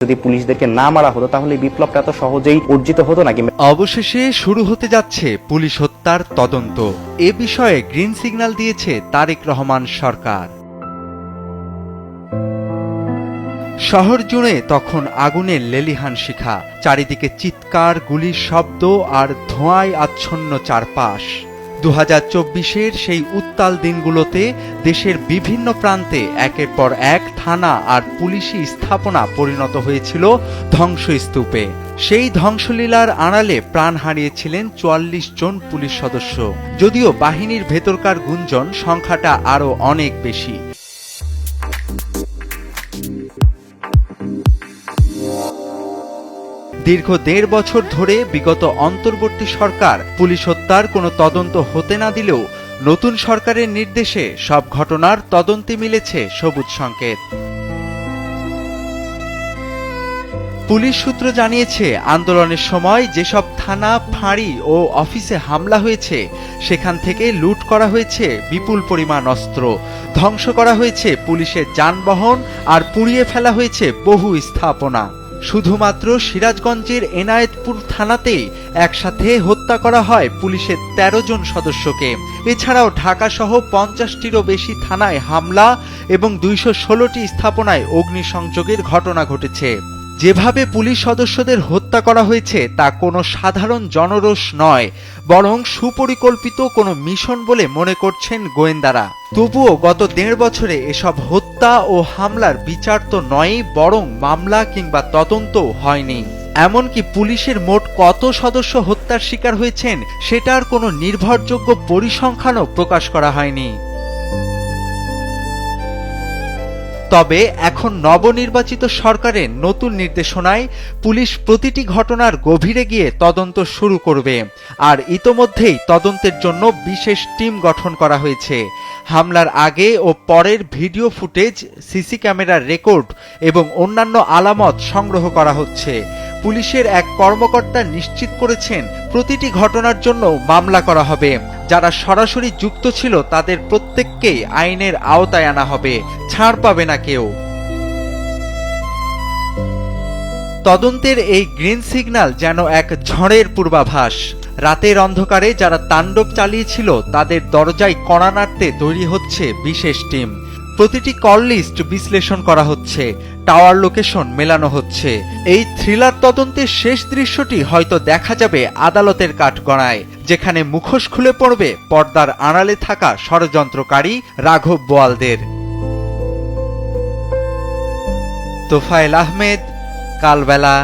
যদি পুলিশদেরকে না মারা হতো তাহলে বিপ্লবটা এত সহজেই অর্জিত হতো নাকি। অবশেষে শুরু হতে যাচ্ছে পুলিশ হত্যার তদন্ত। এ বিষয়ে গ্রিন সিগন্যাল দিয়েছে তারেক রহমান সরকার। শহর জুড়ে তখন আগুনের লেলিহান শিখা, চারিদিকে চিৎকার, গুলির শব্দ আর ধোঁয়ায় আচ্ছন্ন চারপাশ। 2024-এর সেই উত্তাল দিনগুলোতে দেশের বিভিন্ন প্রান্তে একের পর এক থানা আর পুলিশি স্থাপনা পরিণত হয়েছিল ধ্বংসস্তূপে। সেই ধ্বংসলীলার আড়ালে প্রাণ হারিয়েছিলেন 44 জন পুলিশ সদস্য। যদিও বাহিনীর ভেতরকার গুঞ্জন সংখ্যাটা আরও অনেক বেশি। দীর্ঘ 1.5 বছর ধরে বিগত অন্তর্বর্তী সরকার পুলিশ হত্যার কোনো তদন্ত হতে না দিলেও নতুন সরকারের নির্দেশে সব ঘটনার তদন্তে মিলেছে সবুজ সংকেত। পুলিশ সূত্র জানিয়েছে, আন্দোলনের সময় যেসব থানা, ফাঁড়ি ও অফিসে হামলা হয়েছে সেখান থেকে লুট করা হয়েছে বিপুল পরিমাণ অস্ত্র, ধ্বংস করা হয়েছে পুলিশের যানবাহন আর পুড়িয়ে ফেলা হয়েছে বহু স্থাপনা। শুধুমাত্র সিরাজগঞ্জের এনায়েতপুর থানাতেই একসাথে হত্যা করা হয় পুলিশের 13 জন সদস্যকে। এছাড়াও ঢাকাসহ 50টিরও বেশি থানায় হামলা এবং 216টি স্থাপনায় অগ্নিসংযোগের ঘটনা ঘটেছে। যেভাবে পুলিশ সদস্যদের হত্যা করা হয়েছে তা কোনো সাধারণ জনরোষ নয়, বরং সুপরিকল্পিত কোনো মিশন বলে মনে করছেন গোয়েন্দারা। তবুও গত 1.5 বছরে এসব হত্যা ও হামলার বিচার তো নয়ই, বরং মামলা কিংবা তদন্তও হয়নি। এমনকি পুলিশের মোট কত সদস্য হত্যার শিকার হয়েছেন সেটার কোনো নির্ভরযোগ্য পরিসংখ্যানও প্রকাশ করা হয়নি। তবে এখন নবনির্বাচিত সরকারের নতুন নির্দেশনায় পুলিশ প্রতিটি ঘটনার গভীরে গিয়ে তদন্ত শুরু করবে। আর ইতোমধ্যেই তদন্তের জন্য বিশেষ টিম গঠন করা হয়েছে। হামলার আগে ও পরের ভিডিও ফুটেজ, সিসি ক্যামেরার রেকর্ড এবং অন্যান্য আলামত সংগ্রহ করা হচ্ছে। পুলিশের এক কর্মকর্তা নিশ্চিত করেছেন, প্রতিটি ঘটনার জন্য মামলা করা হবে। যারা সরাসরি যুক্ত ছিল তাদের প্রত্যেককেই আইনের আওতায় আনা হবে, ছাড় পাবে না কেউ। তদন্তের এই গ্রিন সিগন্যাল যেন এক ঝড়ের পূর্বাভাস। রাতের অন্ধকারে যারা তাণ্ডব চালিয়েছিল তাদের দরজায় কড়া নাড়তে তৈরি হচ্ছে বিশেষ টিম। প্রতিটি কল লিস্ট বিশ্লেষণ করা হচ্ছে, টাওয়ার লোকেশন মেলানো হচ্ছে। এই থ্রিলার তদন্তের শেষ দৃশ্যটি হয়তো দেখা যাবে আদালতের কাঠগড়ায়, যেখানে মুখোশ খুলে পড়বে পর্দার আড়ালে থাকা ষড়যন্ত্রকারী রাঘব বোয়ালদের। তোফায়েল আহমেদ, কালবেলা,